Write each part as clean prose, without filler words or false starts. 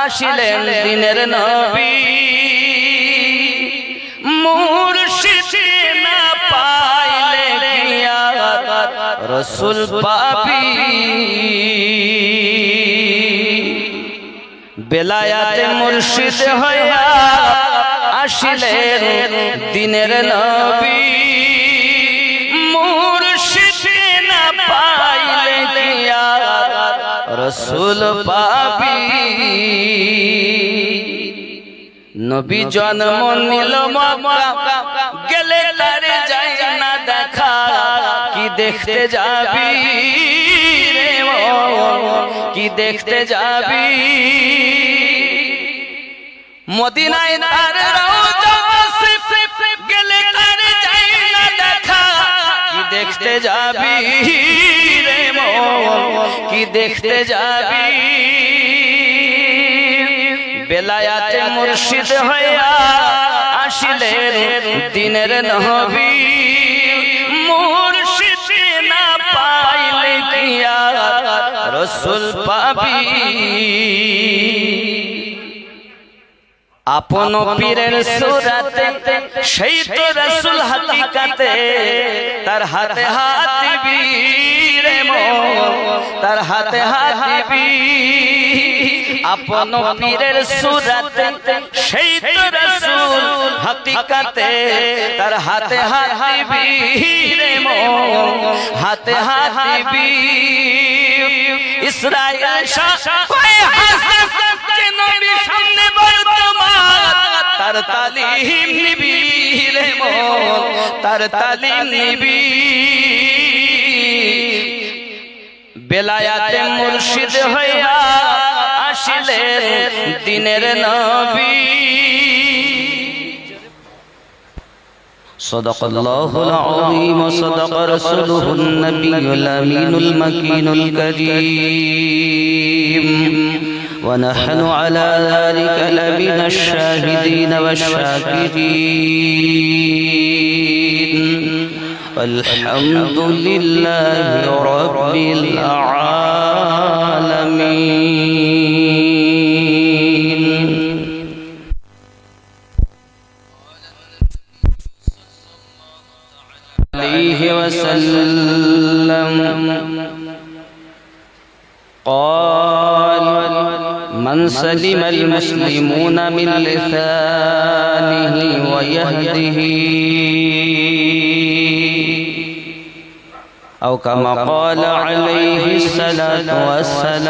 আসিলেন দিনের নবী মুর্শিদ না পাইলে গিয়া রসুল পাবি বেলায়াতে মুর্শিদ হইয়া আসিলেন দিনের নবী মুর্শিদ না পাইলে গিয়া রসুল পাবি নবী জন্ম নিল মক্কা গেলে তার যায় না দেখা কি দেখতে যাবি রে কি দেখতে যাবি মদিনায় তার রওজা শরীফ গেলে তার যায় না দেখা কি দেখতে যাবি রে কি দেখতে যাবি বেলায়াতে মুর্শিদ হইয়া আসিলেন দিনের নবী মুর্শিদ না পাইলে গিয়া রসুল পাবি আপন পীরের সুরাতে সেই তো রসুল হাকিকাতে তার হাতে হাত দিবি রে তার হাতে হাত দিবি আপন পীরের সুরাতে সেই তো রসুল হাকিকাতে তার হাতে হাত দিবি রে হাতে হাত দিবি ইসরাইল শাহ কয় হাসান যে নবী সামনে বর্তমান তার তালিম নিবি রে তার তালিম নিবি বেলায়াতে মুর্শিদ হইয়া আসিলেন দিনের নবী صدق الله العظيم وصدق رسوله النبي الأمين المكين الكريم ونحن على ذلك لمن الشاهدين والشاكرين والحمد لله رب العالمين عليه وسلم قال من سلم المسلمون من لسانه ويهده أو كما قال عليه الصلاة والسلام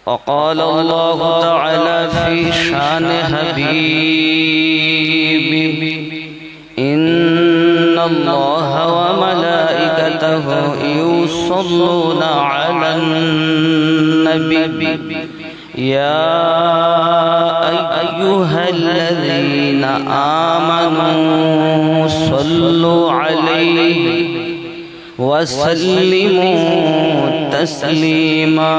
وقال الله تعالى في شان حبيبه إن الله وملائكته يصلون على النبي يا أيها الذين آمنوا صلوا عليه وسلموا تسليما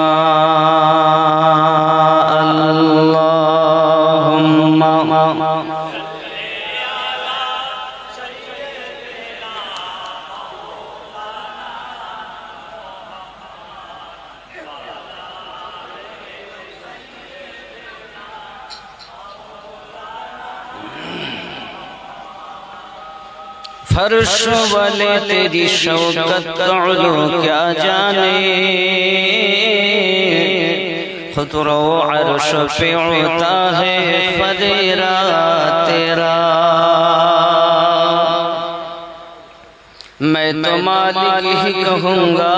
اللهم फर्श वाले तेरी शौकत का उलू क्या जाने खुद रो अर्श पे उड़ता है फरेरा तेरा मैं तो मालिक ही कहूँगा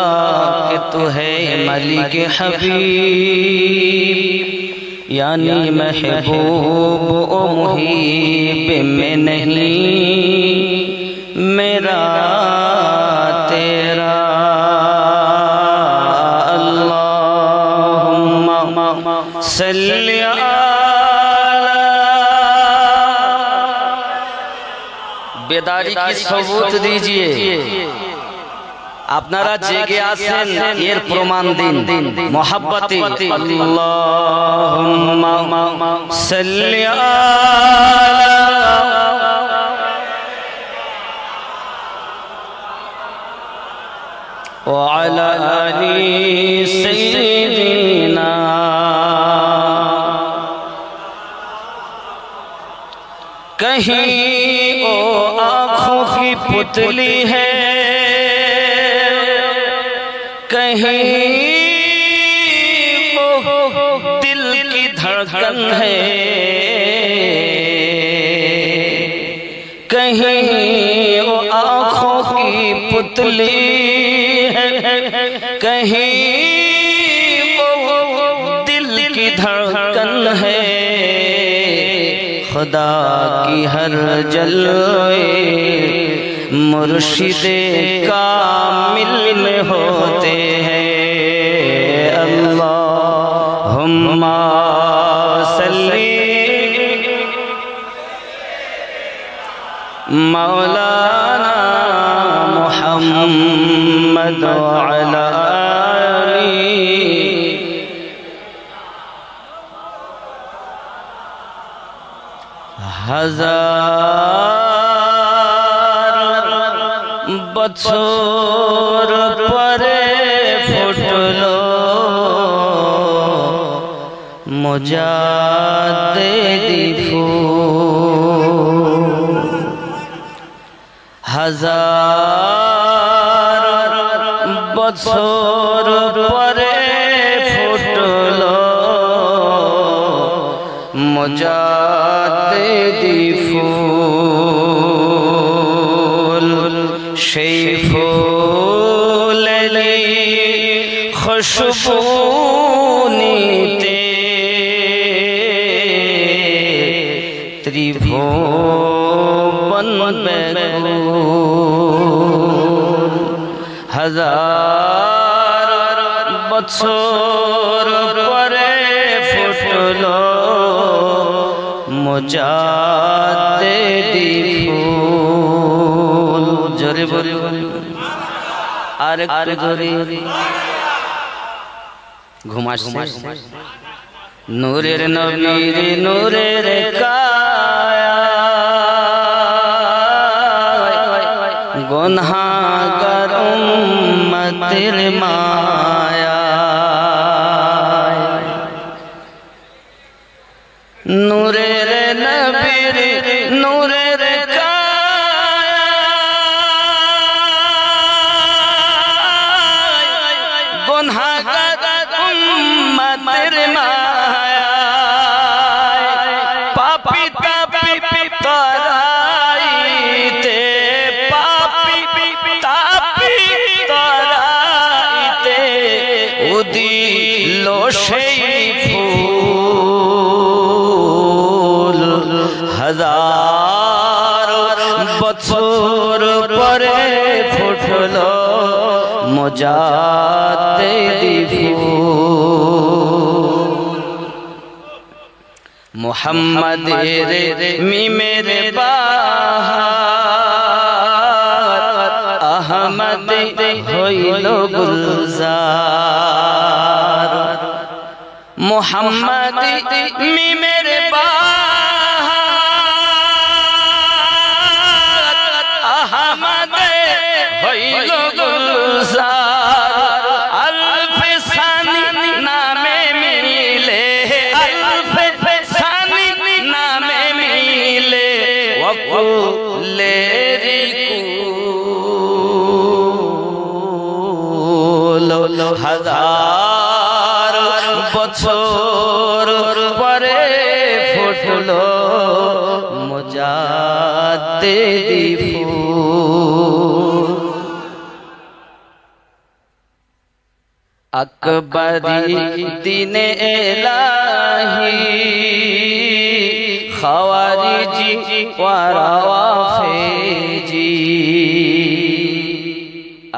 कि तू है मलिक हबीब यानी महबूब ओ मुहीब में नहीं मेरा तेरा अल्लाहुम्मा सल्ली बेदारी की सबूत दीजिए আপনারা জেগে আছেন এর প্রমাণ দিন মোহাব্বতে আল্লাহুম্মা সাল্লি وعلى آل कहीं वो आँखों की पुतली है, कहीं वो दिल की धड़कन है, कहीं वो आँखों की पुतली है, कहीं वो दिल की धड़कन है। खुदा की हर जलवे मुर्शिदे कामिल में होते हैं। अल्लाहुम्मा सल्ली मौलाना मुहम्मद अला हजार बछोर परे फुटलो मुजाद्दिदी फूल। हजार बछोर परे फुटलो मुजाद्दिदी फूल। সেই ফুলেলি খুশবু নিতে ত্রিভুবন ব্যাকুল। হাজার বছর পরে ফুটলো মুজাদ্দিদি ফুল। জোরে বল আর জোরে ঘুমাস নূরের নবীর নূরের কায়া গুনাহগার উম্মতের মায়া। নূরের নবীর নূরের গুনাহগার উম্মতের মায়া। পাপী তাপী তরাইতে পাপী তাপী তরাইতে উদিল সেই ফুল। হাজার বছর পরে ফুটলো মুজাদ্দিদি ফুল। মুহাম্মাদের মিমের বাহার আহমদ হইল গুলজার। মুহাম্মদ মিমের বাহার আহমদ হইল গুলজার। আলফে সানি নামে মিলে আলফে সানি নামে মিলে ওকুলেরি কুল। হাজার বছর পরে ফুটলো মুজাদ্দিদি ফুল। আকবরি দিনে এলাহি খাওয়ারিজি ওয়ারাওয়াফেজি।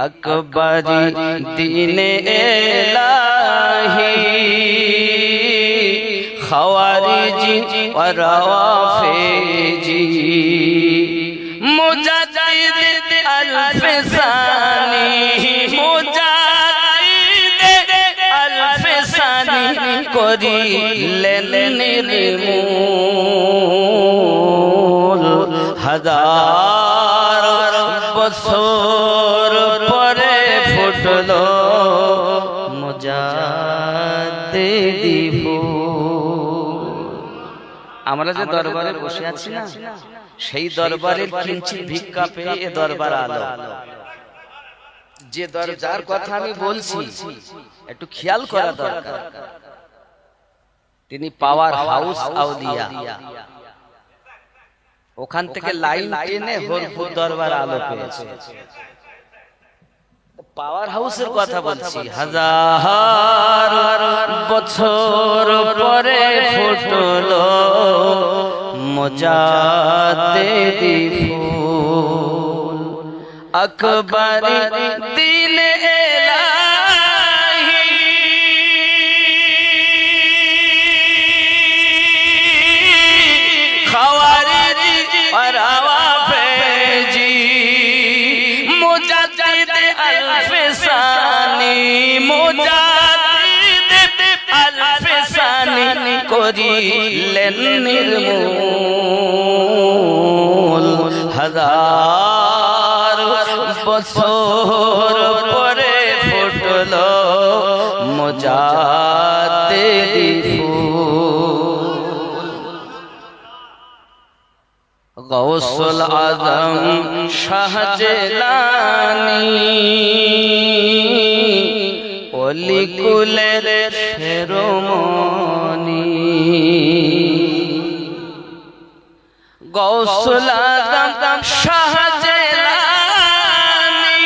আকবরি দিনে এলাহি খাওয়ারিজি ওয়ারাওয়াফেজি। মুজাদ্দিদ আলফে সানি করিলেন নির্মূল। হাজার বছর পরে ফুটলো মুজাদ্দিদি ফুল। আমরা যে দরবারে বসে আছি না, সেই দরবারের কিঞ্চিত ভিক্ষা পেয়ে এ দরবার আলো। যে যার কথা আমি বলছি একটু খেয়াল করা দরকার, তিনি পাওয়ার হাউস আউলিয়া। ওখান থেকে লাইন টেনে হরপুর দরবার আলো পেয়েছে। পাওয়ার হাউসের কথা বলছি। হাজার বছর পরে ফুটলো মুজাদ্দিদি ফুল, আকবরি দিন এলাহি খাওয়ারিজ और आवाफेजी मुजाद्दिद अल्फसानी, मुजाद्दिद अल्फसानी करिलेन निर्मूल। হাজার বছর পরে ফুটলো মুজাদ্দিদি ফুল, গৌসুল আজম শাহ জিলানী ওলি কুলের শিরোমণি। গৌসুল আজম শাহ জিলানী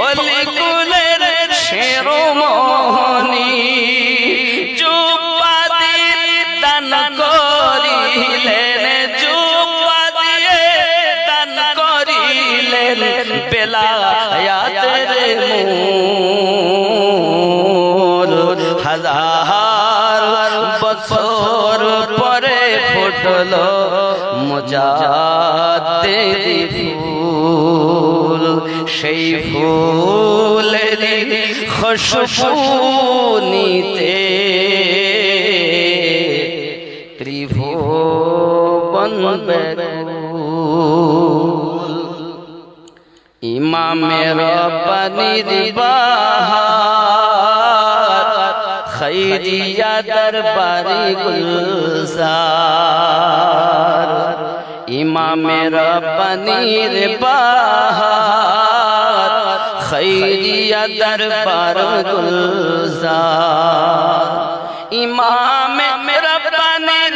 ওলি কুলের শিরোমণি, বেলায়াতের মূল। হাজার বছর পরে ফুটলো মুজাদ্দিদি ফুল, সেই ফুলের খুশবু নিতে ত্রিভুবন ব্যাকুল। ইমামে রব্বানির বাহার খৈরিয়া দরবারি গুলজার, ইমামে রব্বানির বাহার খৈরিয়া দরবার গুলজার, ইমামে রব্বানির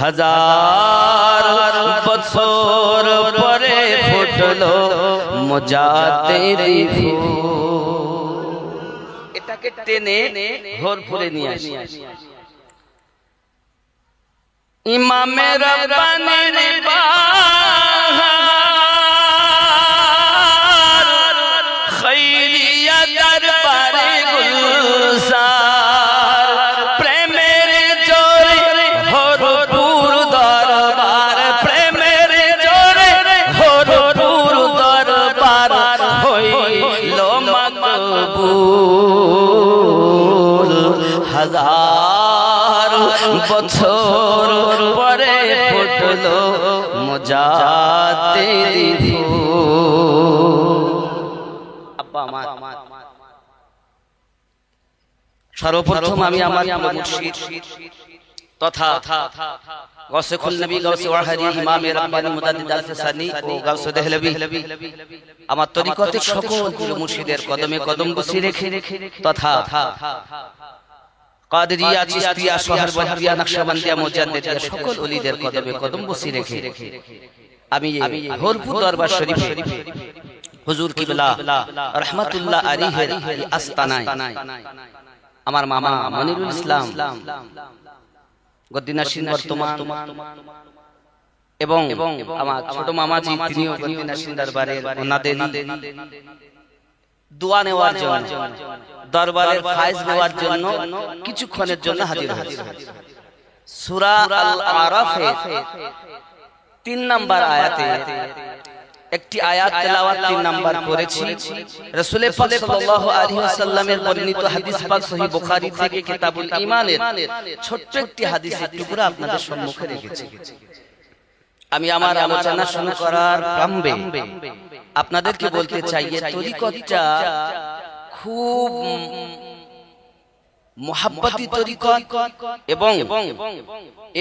হাজার বছর পরে ফুটলো মুজাদ্দিদি ফুল। এটাকে টেনে ভরপুরে নিয়ে আসি। ইমামে রব্বানির বাহার খৈরিয়া দরবারে গুলজার, প্রেমের জোরে ভরপুর দরবার, প্রেমের জোরে ভরপুর দরবার হইল মকবুল। হাজার বছর পরে ফুটলো মুজাদ্দিদি ফুল। আব্বা আমার, সর্বপ্রথম আমি আমার মুর্শিদ তথা গাউসুল নবী গাউসে ওয়াহাদি ইমামে রব্বানি মুজাদ্দিদ আল-ফিসানি ও গাউসে দেহলভী আমার তরিকতের সকল মুর্শিদের কদমে কদম বসিয়ে রেখে তথা কাদেরিয়া, চিশতিয়া, সোহরবর্দিয়া, নকশবন্দিয়া, মুজাদ্দিদিয়া সকল ওলিদের কদমে কদম বসিয়ে রেখে আমি ভরপুর দরবার শরীফে হুজুর কিবলা রাহমাতুল্লাহ আলাইহির আস্তানায় আমার মামা মনিরুল ইসলাম গদ্দিনাসীন বর্তমান এবং আমার ছোট মামাজি তিনিও গদ্দিনাসীন দরবারের ওনাদের দোয়া নেওয়ার জন্য, দরবারের ফায়েজ নেওয়ার জন্য কিছুক্ষণের জন্য হাজির হয়েছে। সূরা আল আরাফের 3 নম্বর আয়াতে একটি আয়াত তেলাওয়াত 3 নাম্বার করেছি। রাসূল পাক সাল্লাল্লাহু আলাইহি ওয়াসাল্লামের বর্ণিত হাদিস পাক সহিহ বুখারী থেকে কিতাবুল ঈমানের ছোট্ট একটি হাদিসের টুকরা আপনাদের সম্মুখে রেখেছি। আমি আমার আলোচনা শুরু করার প্রারম্ভে আপনাদেরকে বলতে চাই এই তরিকতটা খুব মুহাব্বতি তরিকত এবং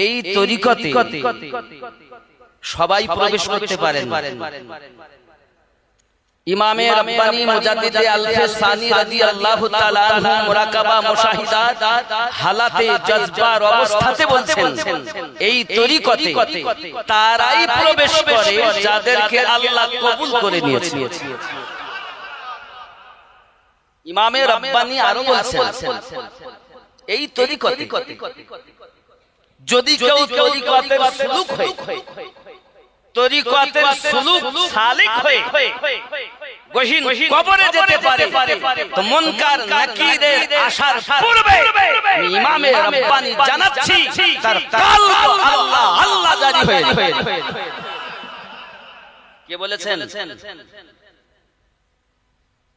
এই তরিকতে সবাই প্রবেশ করতে পারেন। ইমামে রব্বানী মুজাদ্দিদে আল-ফাসানি রাদিয়াল্লাহু তাআলা আনহু মুরাকাবা মুশাহিদাত হালাতে জজবার অবস্থাতে বলছেন এই তরিকতে তারাই প্রবেশ করে যাদেরকে আল্লাহ কবুল করে নিয়েছেন। ইমামে রব্বানী আরো বলছেন এই তরিকতে যদি কেউ তরিকতের সুলুক হয়, তরিকতের সুলুক সালিক হয়ে গহীন কবরে যেতে পারে তো মুনকার নাকিরের আশার পূর্বে ইমামে রব্বানী জানাচ্ছি তার কলব আল্লাহ আল্লাহ জারি হয়ে কে বলেছেন?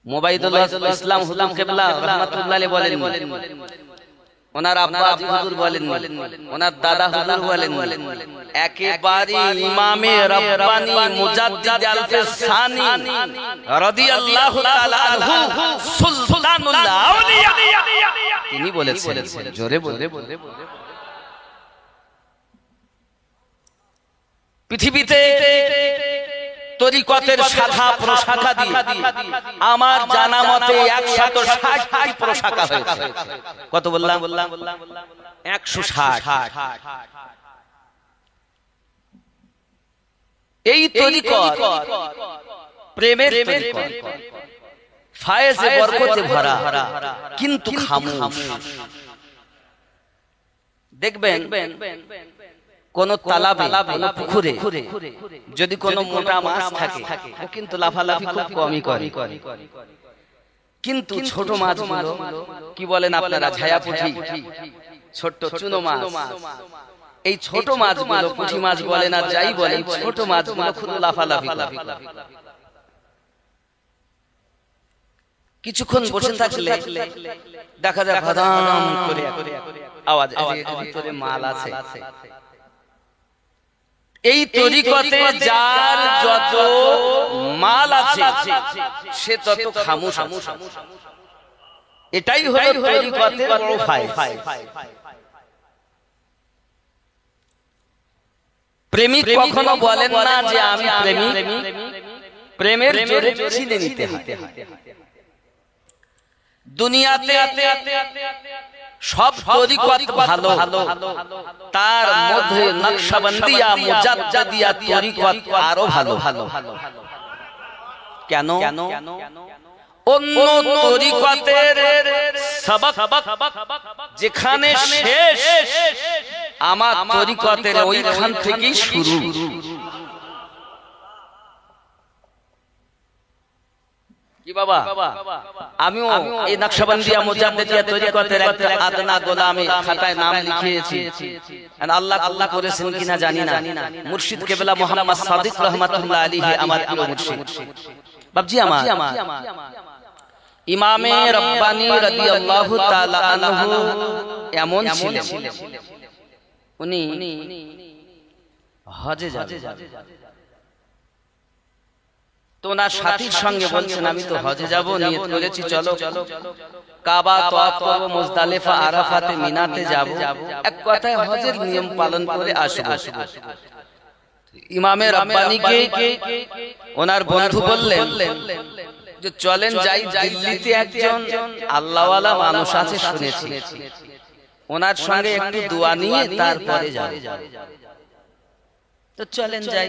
মুবাইদুল্লাহ ইসলাম হুজুর কিবলা রাহমাতুল্লাহ আলাইহি বলেন, ওনার আব্বা হুজুর বলেন, ওনার দাদা হুজুর বলেন, একেবারে ইমামে রব্বানী মুজাদ্দিদ আল-ফাসানি রাদিয়াল্লাহু তাআলা আনহু সুলতানুল আউলিয়া তিনি বলেছেন, জোরে বলে পৃথিবীতে তরিকতের শাখা প্রশাখা দিয়ে আমার জানা মতে 160টি প্রশাখা হয়েছে। কত বললাম? 160। এই তরিকত প্রেমের তরিকত, ফায়েজে বরকতে ভরা, কিন্তু খামোশ। দেখবেন কোন তালাবে, কোন পুকুরে যদি কোন মোটা মাছ থাকে ও কিন্তু লাফালাফি খুব কমই করে, কিন্তু ছোট মাছগুলো কি বলেন আপনারা, ঝায়া পুঁটি, ছোট্ট চুনো মাছ, এই ছোট মাছগুলো পুঁটি মাছ বলেন আর যাই বলেন, ছোট মাছগুলো খুব লাফালাফি করে। কিছুক্ষণ বসে থাকলে দেখা যায় ভাদাম করে আওয়াজ, এর ভিতরে মাল আছে। এই তরিকতে যার যত মাল আছে সে তত খামোশ। এটাই হলো তরিকতের বড় ফায়দা। প্রেমিক কখনো বলেন না যে আমি প্রেমিক, প্রেমের জোরে চিনে নিতে হয়। দুনিয়াতে সব তরিকত ভালো, তার মধ্যে নকশবন্দিয়া মুজাদ্দিদিয়া তরিকত আরো ভালো। কেন? অন্য তরিকতের সবক যেখানে শেষ, আমার তরিকতের ওইখান থেকেই শুরু। কি বাবা, আমিও এই নকশবন্দিয়া মুজাদ্দিদিয়া তরিকতের একটা আদনা গোলামি খাতায় নাম লিখিয়েছি। আল্লাহ আল্লাহ করেছেন কিনা জানি না। মুর্শিদ কিবলা মুহাম্মদ সাদিক রাহমাতুল্লাহ আলাইহি আমার প্রিয় মুর্শিদ বাবজি আমার ইমামে রব্বানী রাদিয়াল্লাহু তাআলা আনহু এমন ছিলেন, উনি হজে যাবেন তো ওনার সাথীর সঙ্গে বলছেন আমি তো হজে যাব, নিয়ত করেছি, চলো কাবা তওয়াফ করব, মুজদালিফা আরাফাতে মিনাতে যাব, এক কথায় হজের নিয়ম পালন করে আসব। ইমামে রব্বানীকে ওনার বন্ধু বললেন যে চলেন যাই, দিল্লিতে একজন আল্লাহওয়ালা মানুষ আছে শুনেছি, ওনার সঙ্গে একটু দোয়া নিয়ে তারপরে যাব। তো চলেন যাই।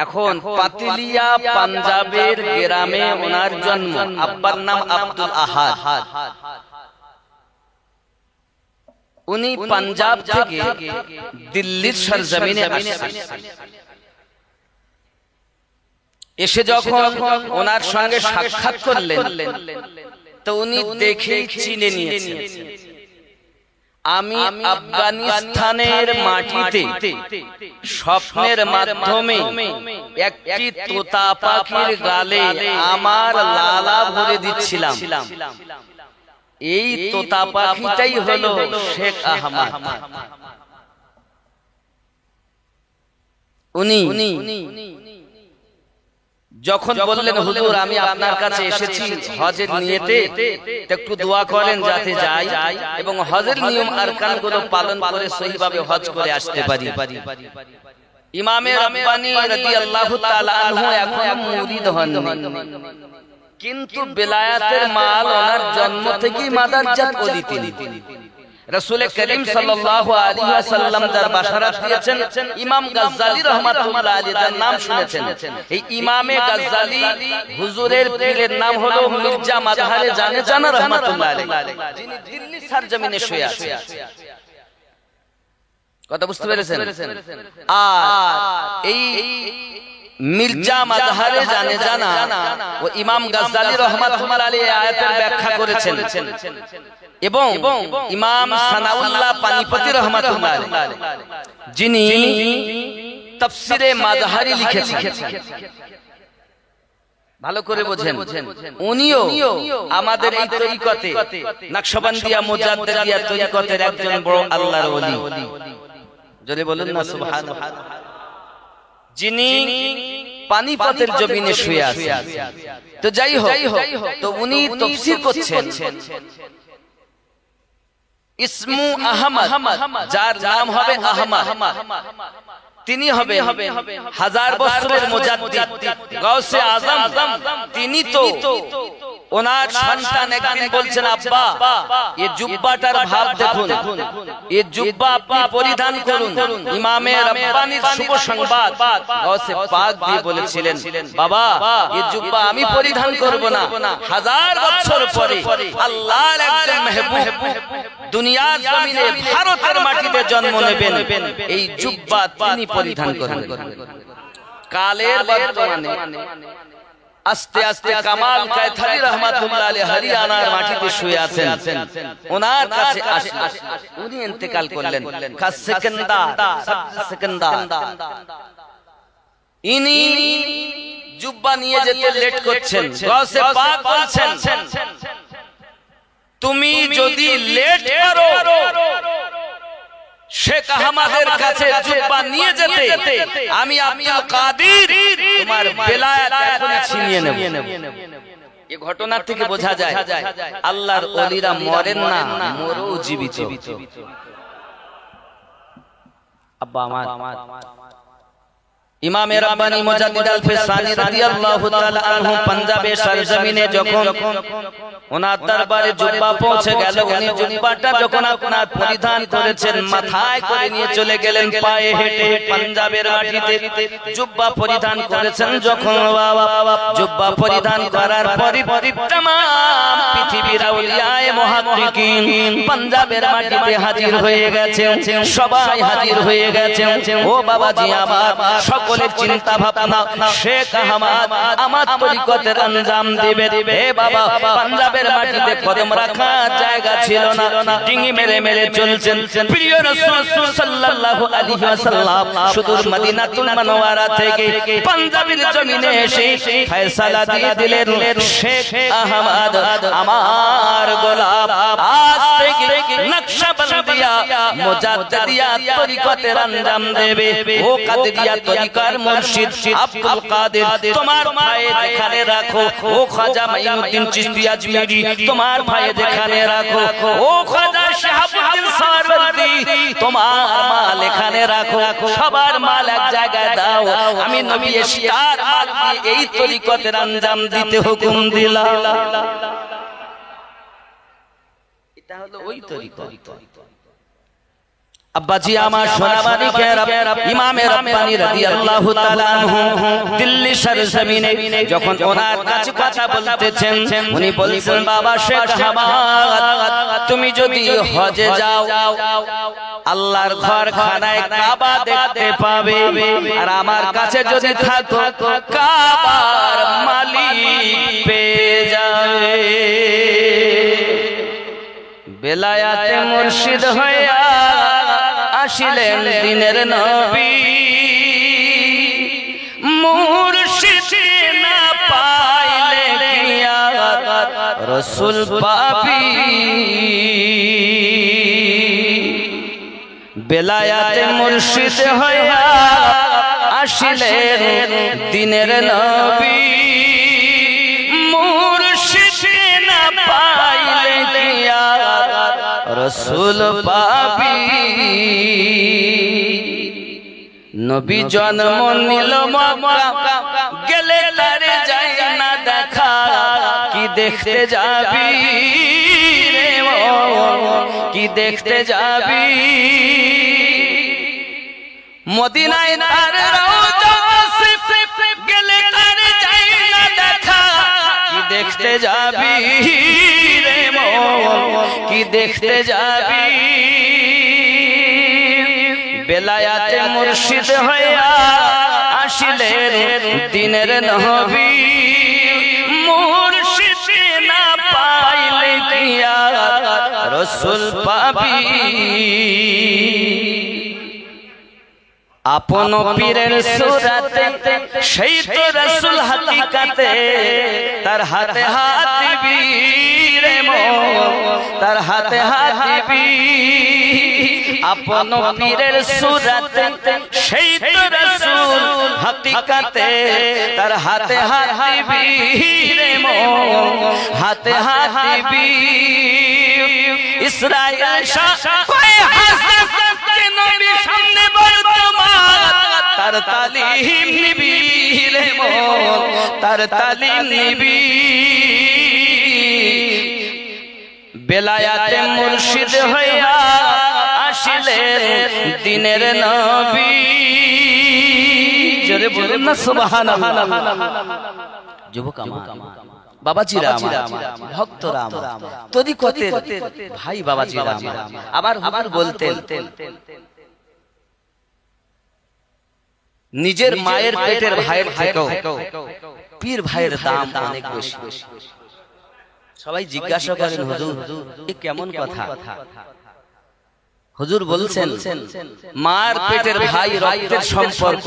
এখন পাতিলিয়া পাঞ্জাবের গ্রামে ওনার জন্ম, আব্বার নাম আব্দুল আহাদ। উনি পাঞ্জাব থেকে দিল্লির সরজমিনে আসছেন। এসে যখন ওনার সঙ্গে সাক্ষাৎ করলেন তো উনি দেখেই চিনে নিয়েছেন আমি আফগানিস্তানের মাটিতে স্বপ্নের মাধ্যমে একটি তোতা পাখির গালে আমার লালা ভরে দিচ্ছিলাম। এই তোতা পাখিটাই হলো শেখ আহমদ। উনি যখন বললেন হুজুর আমি আপনার কাছে এসেছি হজের নিয়তে, একটু দোয়া করেন যাতে যাই এবং হজের নিয়ম আরকান গুলো পালন করে সহিভাবে হজ করে আসতে পারি। ইমামে রাব্বানী রাদিয়াল্লাহু তাআলা আনহু এখন মুরিদ হননি, কিন্তু বেলায়েতের মাল ওনার জন্ম থেকেই মাদারজাত ওলি তিনি। রাসূল করিম সাল্লাল্লাহু আলাইহি ওয়াসাল্লাম যার বাশারাত দিয়েছেন ইমাম গাজ্জালী রাহমাতুল্লাহ আলাইহি, যার নাম শুনেছেন। এই ইমামে গাজ্জালী হুজুরের পীরের নাম হলো মির্জা মাযহারে জানে জানা রাহমাতুল্লাহ আলাইহি, যিনি দিল্লি সরজমিনে শুয়ে আছেন। কথা বুঝতে পেরেছেন? আর এই মির্জা মাযহারে জানে জানা ও ইমাম গাজ্জালী রাহমাতুল্লাহ আলাইহি আয়াতের ব্যাখ্যা করেছেন এবং ইমাম সানাউল্লাহ পানিপতি রাহমাতুল্লাহ আলাইহি যিনি তাফসিরে মাযহারি লিখেছেন, ভালো করে বোঝেন, উনিও আমাদের এই তরিকতে নকশবন্দিয়া মুজাদ্দিদিয়া তরিকতের একজন বড় আল্লাহর ওলি। যদি বলেন না সুবহানাল্লাহ। যিনি পানিপতের জমিনে শুয়ে আছেন। তো যাই হোক, তো উনি তাফসীর করছেন ইসমু আহমদ, যার নাম হবে আহমদ, তিনি হবে 1000 বছরের মুজাদ্দিদ গাউসে আজম। তিনি তো ওনার সন্তান একদিন বলছেন আব্বা এই জুব্বাটার ভাব দেখুন, এই জুব্বা আপনি পরিধান করুন। ইমামে রাব্বানীর শুভ সংবাদ গাউসে পাক দিয়ে বলেছিলেন বাবা এই জুব্বা আমি পরিধান করব না, 1000 বছর পরে আল্লাহর একজন মেহবুব দুনিয়ার জমিনে ভারতের মাটিতে জন্ম নেবেন, এই জুব্বা তিনি পরিধান করবেন। কালের বর্তমানে আস্তে আস্তে কামাল কায়থারি রাহমাতুল্লাহ আলাইহি হরিয়ানার মাটিতে শুয়ে আছেন। ওনার কাছে আসলেন, উনি ইন্তেকাল করলেন। খাস সেকেন্দার ইনি জুব্বা নিয়ে যেতে লেট করছেন। গাউসে পাক বলছেন তুমি যদি লেট করো শেখ আহমদের কাছে জুব্বা নিয়ে যেতে, আমি আব্দুল কাদির তোমার বেলায়েত এখনই ছিনিয়ে নেব। এই ঘটনা থেকে বোঝা যায় আল্লাহর ওলিরা মরেন না, মরেও জীবিত। আব্বা আমার ইমামে রাব্বানী মুজাদ্দিদ আল-ফিসানি রাদিয়াল্লাহু তাআলা আনহু পাঞ্জাবের সরজমিনে যখন ওনার দরবারে জুব্বা পৌঁছে গেল, উনি জুব্বাটা যখন আপনার পরিধান করেছেন মাথায় করে নিয়ে চলে গেলেন পায়ে হেঁটে পাঞ্জাবের মাটিতে। জুব্বা পরিধান করেছেন যখন, জুব্বা পরিধান করার পরে तमाम পৃথিবীর আউলিয়ায়ে মুহাক্কিকিন পাঞ্জাবের মাটিতে হাজির হয়ে গেছেন, সবাই হাজির হয়ে গেছেন। ও বাবাজি আমার, সকলের চিন্তা ভাবনা শেখ আহমদ আমার তরিকতের আঞ্জাম দিবে। হে বাবা, পাঞ্জাবের মাটিতে কদম রাখার জায়গা ছিল না, ডিঙি মেরে মেরে চলছেন। প্রিয় রাসূল সাল্লাল্লাহু আলাইহি ওয়াসাল্লাম সুদূর মদিনাতুল মুনাওয়ারা থেকে পাঞ্জাবের জমিনে এসে ফয়সালা দিয়ে দিলেন শেখ আহমদ আমার গোলাম আজ থেকে নকশবন্দিয়া মুজাদ্দিদিয়া তরিকতের আঞ্জাম দেবে। ও কাদেরিয়া তরিকার মুর্শিদ আব্দুল কাদের তোমার ভাই যেখানে রাখো, ও খাজা মাইনুদ্দিন চিশতি আজমিরি তোমার ভাই যেখানে রাখো, ও খাজা শাহাবুদ্দিন সারওয়ার্দী তোমার মাল এখানে রাখো, সবার মাল এক জায়গায় দাও। আমি নবী এশিয়ার মাল দিয়ে এই তরিকতের আঞ্জাম দিতে হুকুম দিলাম। এটা হলো ওই তরিকত। আব্বাজি আমার সোনামানিকেরা, ইমামে রাব্বানী রাদিয়াল্লাহু তাআলা আনহু দিল্লি সরজমিনে যখন ওনার কাছে কথা বলতেছেন, উনি বলছেন বাবা শেখ আহমদ তুমি যদি হজে যাও আল্লাহর ঘর খানায় কাবা দেখতে পাবে, আর আমার কাছে যদি থাকো কাবার মালিক পেয়ে যাবে। বেলায়াতে মুর্শিদ হইয়া আসিলেন দিনের নবী মুর্শিদ না পাইলে কিয়া রাসূল পাবি বেলায়াতে মুর্শিদ হইয়া আসিলেন দিনের নবী মুর্শিদ না পাইলে কিয়া রাসূল পাবি নবী জন্ম নিল মক্কা গেলে তারে যাই না দেখা কি দেখতে যাবি রে কি দেখতে যাবি মদিনায় তার রওজা গেলে তারে যাই না দেখা কি দেখতে যাবি রে কি দেখতে যাবি বেলায়াতে মুর্শিদ হইয়া আসিলেন দিনের নবী মুর্শিদ না পাইলে কিয়া রাসূল পাবি আপন পীরের সুরাতে সেই তো রাসূল হাকিকাতে তার হাতে হাত দিবি রে তার হাতে হাত দিবি আপন পীরের সুরাতে সেই তো রাসূল হাকিকাতে তার হাতে হাত দিবি রে হাতে হাত দিবি ইসরাইল শাহ কই হাসান কে নবী সামনে বর্তমান তার তালিম নিবি রে তার তালিম নিবি বেলায়াতে মুর্শিদ হইয়া আসিলেন দিনের নবী জোরে বলুন না সুবহানাল্লাহ যুবক আমার বাবাজিরা ভক্তরা তরিকতের ভাই বাবাজিরা আবার হুজুর বলতেন নিজের মায়ের পেটের ভাইয়ের থেকেও পীর ভাইয়ের দাম অনেক বেশি সবাই জিজ্ঞাসা করেন হুজুর এ কেমন কথা হুজুর বলছেন মার পেটের ভাই রক্তের সম্পর্ক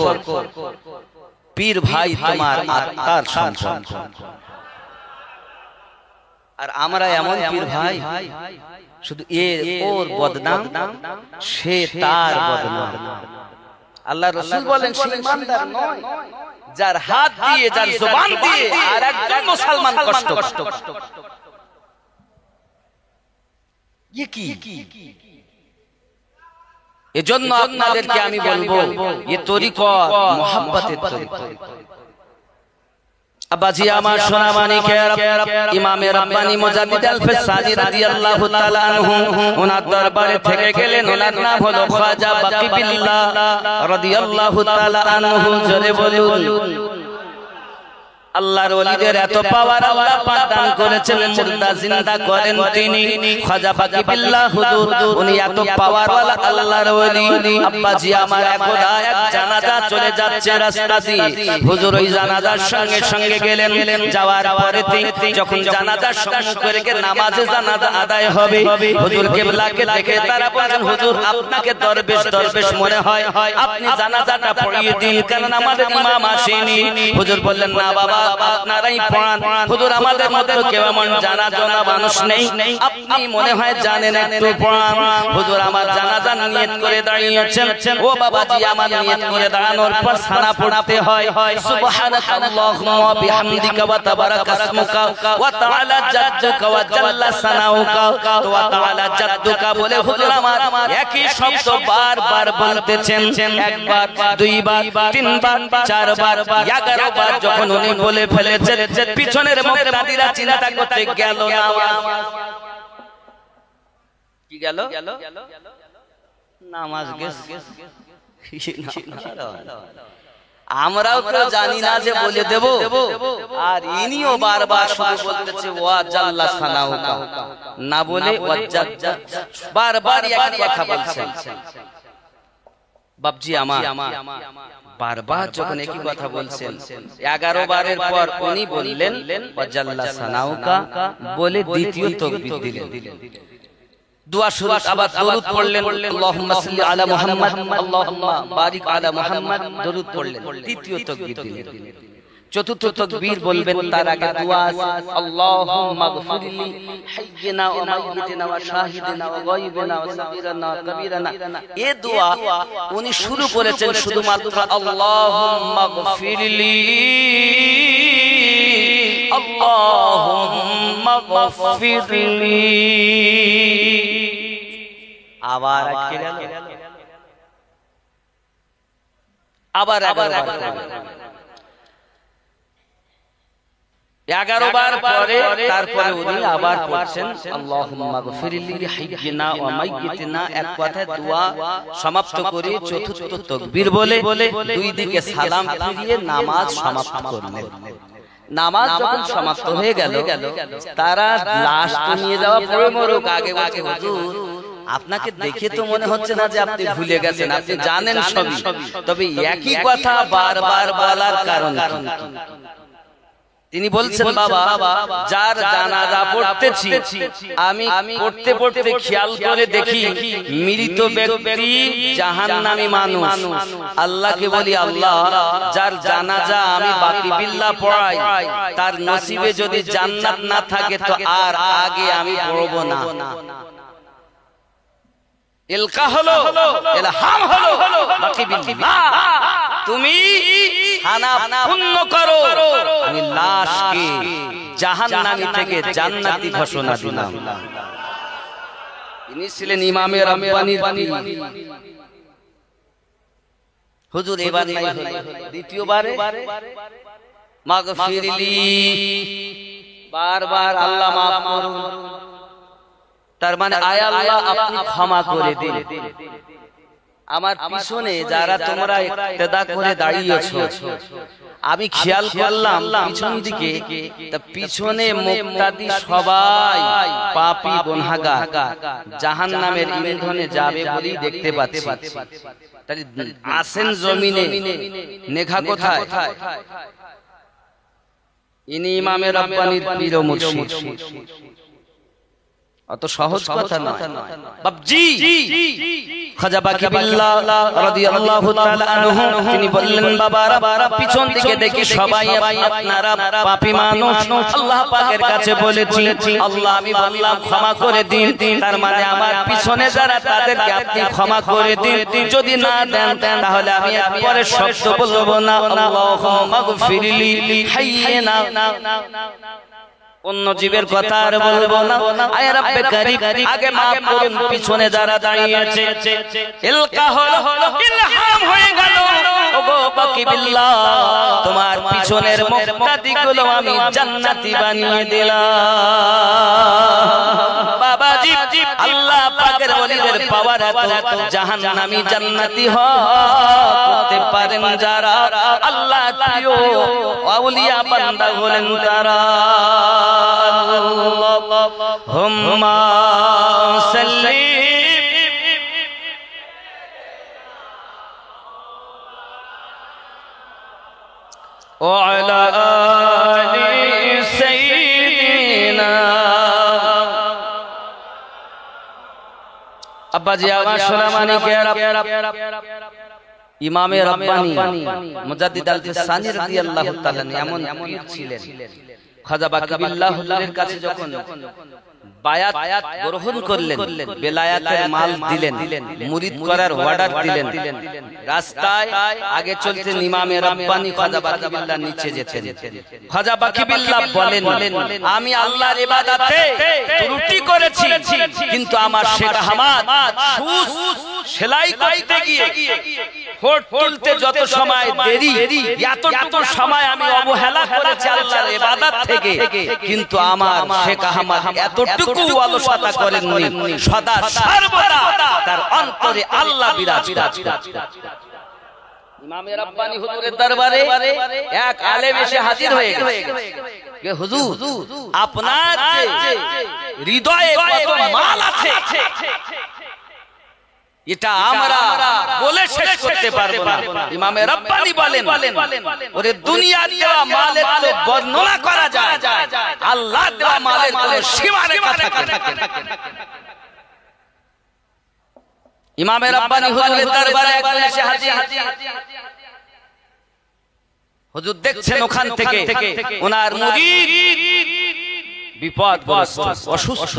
পীর ভাই তোমার আত্মার সম্পর্ক আর আমরা এমন পীর ভাই শুধু ওর বদনাম সে তার বদনাম আল্লাহ রাসূল বলেন সে ইমানদার নয় যার হাত দিয়ে যার জবান দিয়ে আর একজন মুসলমান কষ্ট এজন্য আপনাদেরকে আমি বলবো ये তরিকত মুহাব্বতের তরিকত আব্বাজি আমার সোনা মানিকের ইমামে রাব্বানি মুজাদ্দিদ আল-ফিসানি রাদিয়াল্লাহু তাআলা আনহু ওনার দরবারে থেকে গেলেন ওনার নাম হলো খাজা বাকি বিল্লাহ রাদিয়াল্লাহু তাআলা আনহু জোরে বলুন আল্লাহর ওলিদের এত পাওয়ার আল্লাহ পাক দান করেছেন মুর্দা জিন্দা করেন তিনি খাজা বাকি বিল্লাহ হুজুর উনি এত পাওয়ার ওয়ালা আল্লাহর ওলি আব্বাজি আমার একদা এক জানাজা চলে যাচ্ছে রাস্তা দিয়ে হুজুর ওই জানাজার সঙ্গে সঙ্গে গেলেন যাওয়ার পরে যখন জানাজার সম্মুখে রেখে নামাজে জানাজা আদায় হবে হুজুর কিবলাকে দেখে তারা বলেন হুজুর আপনাকে দরবেশ মনে হয় আপনি জানাজাটা পড়িয়ে দিন কারণ আমাদের ইমাম আসেনি হুজুর বললেন না বাবা আপনারাই পড়ান হুজুর আমাদের মধ্যে কেউ এমন জানা মানুষ নেই আপনি মনে হয় জানেন একটু পড়ান হুজুর আমার জানাজার নিয়ত করে দাঁড়িয়েছেন ও বাবাজি আমার নিয়ত করে দাঁড়ানোর পর সানা পড়তে হয় সুবহানাল্লাহি ওয়া বিহামদিকা ওয়া তাবারাকা ইসমুকা ওয়া তাআলা জাদ্দুকা ওয়া জাল্লা সানাউকা ওয়া তাআলা জাদ্দুকা বলে হুজুর আমার একই শব্দ বারবার বলতেছেন একবার দুইবার তিনবার চারবার 11 বার যখন উনি বলে ফেলেছেন পিছনের মুক্তাদিরা চিন্তা করতে গেল কি গেল নামাজ গেছে আমরাও তো জানি না যে বলে দেব আর ইনিও বারবার শুধু বলতেছে ওয়া জাল্লা সানাউকা না বলে ওয়াজ্জা বারবার একই কথা বলছেন বাপজি আমার বারবার যখন একই কথা বলছেন 11 বারের পর উনি বললেন ওয়াজাল্লা সানাউকা বলে দ্বিতীয় তাকবীর দিলেন दुआ शुरू আবার দরুদ পড়লেন আল্লাহুম্মা সাল্লি আলা মুহাম্মদ আল্লাহুম্মা বারিক আলা মুহাম্মদ দরুদ পড়লেন তৃতীয় তাকবীর দিলেন চতুর্থ তাকবীর বলবেন তার আগে দোয়া আছে আল্লাহুম্মা গফিরলি হাইয়িনা ওয়া মাইয়িতিনা ওয়া শাহিদিনা ওয়া গায়বিনা ওয়া সাগীরানা ওয়া কাবীরানা এই দোয়া উনি শুরু করেছেন শুধুমাত্র আল্লাহুম্মা গফিরলি আল্লাহুম্মা গফিরলি আবার আটকে গেল আবার 11 বার পরে তারপরে উনি আবার পড়ছেন আল্লাহুম্মা গফিরলি হাইয়িনা ওয়া মাইয়িতিনা এক কথায় দোয়া সমাপ্ত করে চতুর্থ তাকবীর বলে দুই দিকে সালাম ফিরিয়ে নামাজ সমাপ্ত করলেন নামাজ যখন সমাপ্ত হয়ে গেল তারা লাশ নিয়ে যাওয়া পরে মরুক আগে বলছে হুজুর আপনাকে দেখে তো মনে হচ্ছে না যে আপনি ভুলে গেছেন আপনি জানেন সবই তবে একই কথা বারবার বলার কারণ তিনি বলছেন বাবা যার জানাজা পড়তেছি আমি পড়তে পড়তে খেয়াল করে দেখি মৃত ব্যক্তি জাহান্নামী মানুষ আল্লাহকে বলি আল্লাহ যার জানাজা আমি বাকি বিল্লাহ পড়াই তার নসিবে যদি জান্নাত না থাকে তো আর আগে আমি পড়ব না ইলকা হলো ইলহাম হলো বাকি বিল্লাহ তুমি খানা পূর্ণ করো আমি লাশকে জাহান্নামী থেকে জান্নাতি ঘোষণা দিলাম ইনি ছিলেন ইমামে রাব্বানীর পীর হুজুর এবার নাই হলো দ্বিতীয়বারে মাগফিরলি বারবার আল্লাহ মাফ করুন তার মানে আয় আল্লাহ আপনি ক্ষমা করে দিন আমার পিছনে যারা তোমরা ইক্তেদা করে দাঁড়িয়েছো আমি খেয়াল করলাম পিছন দিকে তা পিছনে মুক্তাদি সবাই পাপী গুনাহগার জাহান্নামের ইন্ধনে যাবে বলি দেখতে পাচ্ছি তাহলে আসেন জমিনে নেঘা কোথায় ইনি ইমামে রাব্বানীর পীর ও মুর্শিদ অত সহজ কথা নয় বাবজি খাজা বাকি বিল্লাহ রাদিয়াল্লাহু তাআলা আনহু তিনি বললেন বাবারা পিছন দিকে দেখি সবাই আপনারা পাপী মানুষ আল্লাহ পাকের কাছে বলেছি আল্লাহ আমি বললাম ক্ষমা করে দিন তার মানে আমার পিছনে যারা তাদেরকে আপনি ক্ষমা করে দিন যদি না দেন তাহলে আমি পরে শব্দ বলবো না আল্লাহুম্মা গফিরলি হাইয়িনা অন্য জীবের কথা আর বলবো না আয় রব্বে কারীম আগে maaf করুন পিছনে যারা দাঁড়িয়েছে ইলকা হলো ইলহাম হয়ে গেল ওগো বাকি বিল্লাহ তোমার পিছনের মুক্তাদিগুলো আমি জান্নাতি বানিয়ে দিলাম বাবাজি আল্লাহ পাকের ওলিদের পাওয়ার এত জাহান্নামী জান্নাতি হতে পারেন যারা আল্লাহ প্রিয় আউলিয়া বান্দা হলেন তারা হুম্মা সাল্লি ওয়া আলা আলি সাইয়্যিদিনা আব্বাজি আমার সোনা মানিকেরা ইমামে রাব্বানী মুজাদ্দিদ আল-ফিসানি রাদিয়াল্লাহু তাআলা এমন পীর ছিলেন খাজা বাকি বিল্লাহ হুজুরের কাছে যখন বায়াত গ্রহণ করলেন বেলায়াতের মাল দিলেন মুরিদ করার অর্ডার দিলেন রাস্তায় আগে চলতে ইমামে রাব্বানী খাজা বাকি বিল্লাহ নিচে যেতেন খাজা বাকি বিল্লাহ বলেন আমি আল্লাহর ইবাদতে ত্রুটি করেছি কিন্তু আমার শেখ আহমদ সুস সেলাই করতে গিয়ে হোট তুলতে যত সময় দেরি এতটুকু সময় আমি অবহেলা করেছি আল্লাহর ইবাদত থেকে কিন্তু আমার শেখ আহমদ এতটুকু অলসতা করেননি সদা সর্বদা তার অন্তরে আল্লাহ বিরাজ করতেন ইমামে রাব্বানী হুজুরের দরবারে এক আলেম এসে হাজির হয়ে গেছে যে হুজুর আপনার যে হৃদয়ে কত মাল আছে এটা আমরা বলে শেষ করতে পারবো না ইমামে রাব্বানী বলেন ওরে দুনিয়ার দেওয়া মালের তো বর্ণনা করা যায় আল্লাহ দেওয়া মালের কোনো সীমা রেখা থাকে না ইমামে রাব্বানি হুজুরের দরবারে একজন এসে হাজির। হুজুর দেখছেন ওখান থেকে ওনার মুরিদ বিপদগ্রস্ত, অসুস্থ।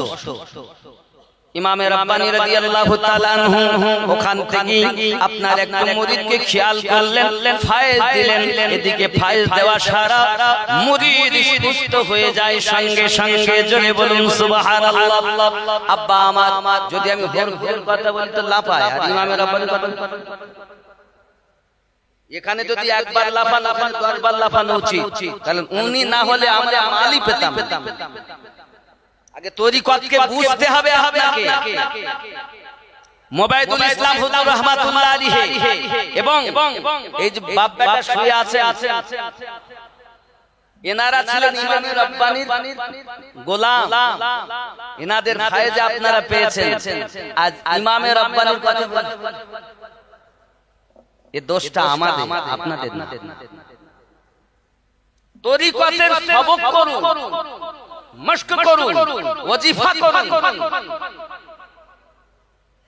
ইমামে রাব্বানি রাদিয়াল্লাহু তাআলা আনহু ওখান থেকে আপনার একজন মুরিদকে খেয়াল করলেন, ফায়েজ দিলেন। এদিকে ফায়েজ দেওয়া সারা মুরিদ সুস্থ হয়ে যায় সঙ্গে সঙ্গে। জোরে বলুন সুবহানাল্লাহ। আব্বা আমার, যদি আমি ভোর কথা বলি তো লাফায়, আর ইমামে রাব্বানি কথা এখানে যদি একবার লাফানো 10 বার লাফানো উচিত, কারণ উনি না হলে আমরা মালি পেতাম। আগে তরিকতকে বুঝতে হবে আপনাকে। মুবাইদুল ইসলাম হুজুর রাহমাতুল্লাহ আলাইহি এবং এই যে বাপ বেটা শুয়ে আছে, এনারা ছিলেন ইমামে রাব্বানির গোলাম। এনাদের ফায়েজে আপনারা পেয়েছেন। আজ ইমামে রাব্বানির কথা এই দোষটা আমাদের, আপনাদের না। তরিকতের সবক করুন, মশক করুন, ওয়াজিফা করুন,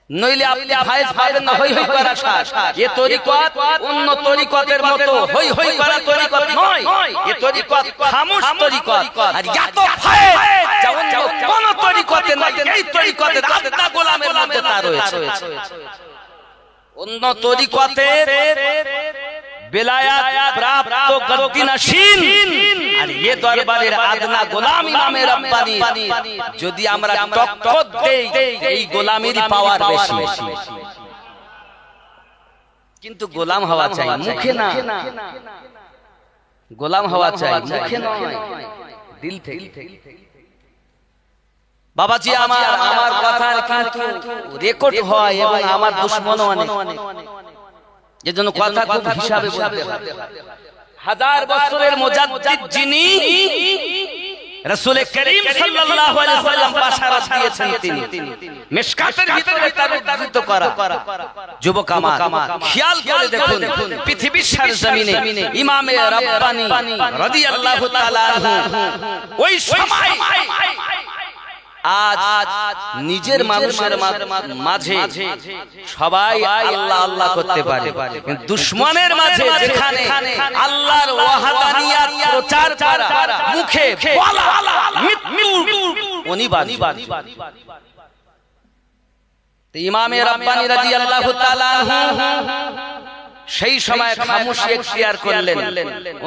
নইলে আপনি ফায়েজ পাবেন না। হই হই করা শ্বাস, এই তরিকত অন্য তরিকতের মতো হই হই করা তরিকত নয়। এই তরিকত খামোশ তরিকত। আর এত ফায়েজ যেমন কোন তরিকতে নাই, এই তরিকতে আত্মা গোলামের মধ্যে তা রয়েছে। অন্য তরিকতে বেলায়াত প্রাপ্ত গদ্দিনাশীন, আর এই দরবারের আদনা গোলাম ইমামে রাব্বানি। যদি আমরা টক্কর দেই, এই গোলামের পাওয়ার বেশি। কিন্তু গোলাম হওয়া চাই, মুখে না। গোলাম হওয়া চাই, মুখে নয়, দিল থেকে। বাবাজি আমার কথা কিন্তু রেকর্ড হয় এবং আমার দুশমনও অনেক, এজন্য কথা খুব হিসাবে বলতে হয়। 1000 বছরের মুজাদ্দিদ যিনি, রাসূল করিম সাল্লাল্লাহু আলাইহি ওয়াসাল্লাম বাশারাত দিয়েছেন, তিনি মিশকাতের ভিতরে তার উদ্ধৃত করা। যুবক আমার খেয়াল করে দেখুন, পৃথিবীর সরজমিনে ইমামে রাব্বানি রাদিয়াল্লাহু তাআলা আনহু ওই সময় আজ নিজের মানুষের মাঝে সবাই আল্লাহ আল্লাহ করতে পারে, কিন্তু দুশমনের মাঝে যেখানে আল্লাহর ওয়াহদানিয়াত প্রচার করা, মুখে বলা মৃত্যু অনিবার্য। ইমামে রাব্বানি রাদিয়াল্লাহু তাআলা আনহু সেই সময় খামোশি এখতিয়ার করলেন।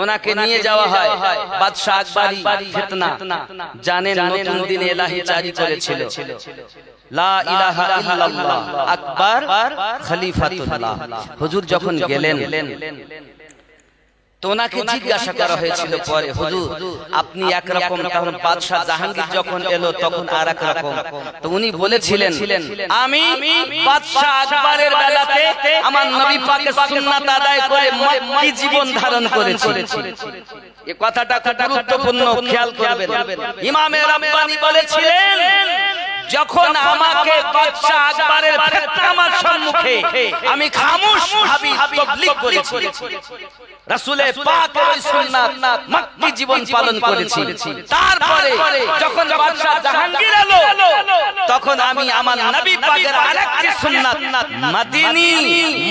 ওনাকে নিয়ে যাওয়া হয় বাদশা আকবরী ফিতনা। জানেন নতুন দিন ইলাহি জারি করেছিল, লা ইলাহা ইল্লাল্লাহ আকবার খলিফাতুল্লাহ। হুজুর যখন গেলেন তো ওনাকে জিজ্ঞাসা করা হয়েছিল পরে, হুজুর আপনি একরকম, তখন বাদশা জাহাঙ্গীর যখন এলো তখন আর এক রকম। তো উনি বলেছিলেন, আমি বাদশা আকবরের বেলাতে আমার নবী পাকের সুন্নাত আদায় করে মক্কি জীবন ধারণ করেছি। এই কথাটা খুব গুরুত্বপূর্ণ, খেয়াল করবেন। ইমামে রাব্বানি বলেছিলেন, যখন আমাকে বাদশা আকবরের ফিতনা আমার সম্মুখে, আমি খামোশ ভাবে তাবলীগ করেছি, রাসূলের পাকের ওই সুন্নাত মক্কি জীবন পালন করেছি। তারপরে যখন বাদশা জাহাঙ্গীর এলো, তখন আমি আমার নবী পাকের আরেকটি সুন্নাত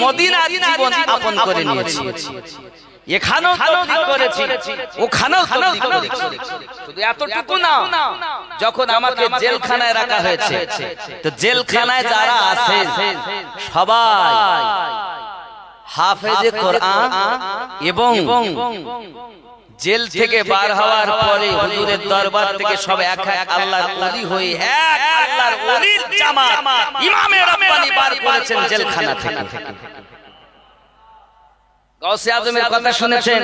মদিনার জীবন যাপন করে নিয়েছি। এখানেও তাবলীগ করেছি, ওখানেও তাবলীগ করেছি। শুধু এতটুকু না, যখন আমাকে জেলখানায় রাখা হয়েছে, তো জেলখানায় যারা আছে সবাই হাফেজে কোরআন, এবং জেল থেকে বার হওয়ার পরে হুজুরের দরবার থেকে সব এক এক আল্লাহর ওলি হয়ে এক আল্লাহর ওলির জামাত ইমামে রাব্বানি বার করেছেন জেলখানা থেকে। গাউসে আজমের কথা শুনেছেন,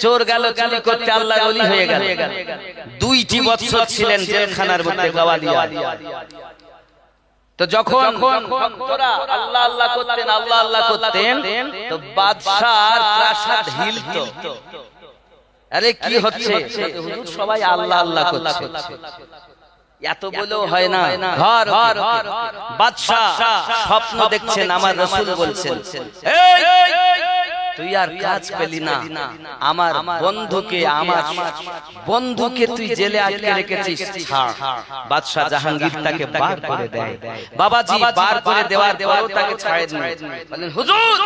চোর গেল চুরি করতে, আল্লাহর ওলি হয়ে গেল। 2টি বছর ছিলেন জেলখানার মধ্যে গাওয়ালিয়া। তো যখন ভক্তরা আল্লাহ আল্লাহ করতেন, আল্লাহ আল্লাহ করতেন, তো বাদশার প্রাসাদ হিলতো। আরে কি হচ্ছে, হুজুর সবাই আল্লাহ আল্লাহ করছে। এত বলেও হয় না। ঘর বাদশা স্বপ্ন দেখছেন, আমার রাসূল বলছেন, তুই আর কাজ পেলি না, আমার বন্ধুকে তুই জেলে আটকে রেখেছিস, ছাড়। বাদশাহ জাহাঙ্গীর তাকে বার করে দেয়। বাবাজি বার করে দেওয়ার পরেও তাকে ছাড়ে দিলেন। বলেন হুজুর,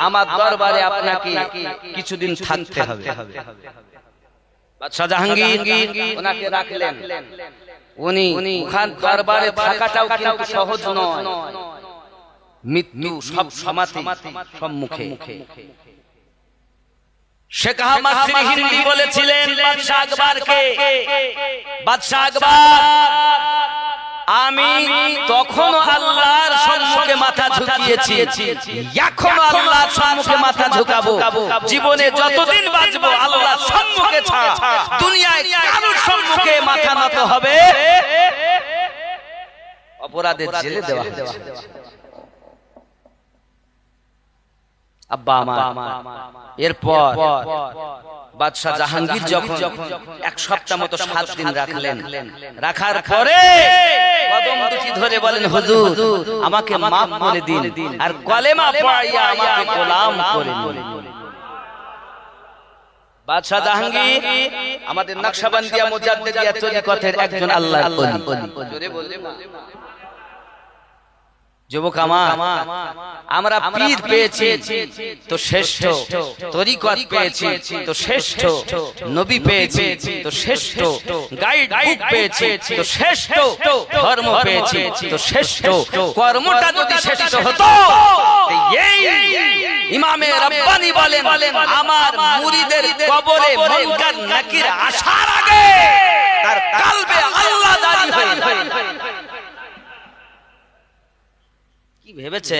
আমার দরবারে আপনাকে কিছুদিন থাকতে হবে। বাদশাহ জাহাঙ্গীর ওনাকে রাখলেন। উনি ওখান দরবারে থাকাটাও কিন্তু সহজ নয়, মৃত্যু সব সমাধি সম্মুখে। শেখ আহমদ হিন্দি বলেছিলেন বাদশাহ আকবরকে, বাদশাহ আকবর, আমি তখন আল্লাহর সম্মুখে মাথা ঝুঁকিয়েছি, এখন আল্লাহর সম্মুখে মাথা ঝুঁকাবো। জীবনে যতদিন বাঁচবো আল্লাহর সম্মুখে ছাড়া দুনিয়ায় কারোর সম্মুখে মাথা নত হবে অপরাধের জেলে দেওয়া হবে। আব্বা আমার, এরপর বাদশাহ জাহাঙ্গীর যখন এক সপ্তাহ মতো 7 দিন রাখলেন, রাখার পরে কদম দুটি ধরে বলেন হুজুর আমাকে মাফ করে দিন আর কলেমা পড়াইয়া আমাকে গোলাম করে নিন। বাদশাহ জাহাঙ্গীর আমাদের নকশবন্দিয়া মুজাদ্দিদিয়া তরিকতের একজন আল্লাহর ওলি। জোরে বললে যুবক আমার, আমরা পীর পেয়েছি তো শ্রেষ্ঠ, তরিকত পেয়েছি তো শ্রেষ্ঠ, নবী পেয়েছি তো শ্রেষ্ঠ, গাইড বুক পেয়েছি তো শ্রেষ্ঠ, ধর্ম পেয়েছি তো শ্রেষ্ঠ। কর্মটা যদি শ্রেষ্ঠ হতো, এই ইমামে রব্বানি বলেন আমার মুরিদের কবরে মুনকার নাকির আসার আগে তার কলবে আল্লাহ জারি হয়ে কি ভেবেছে।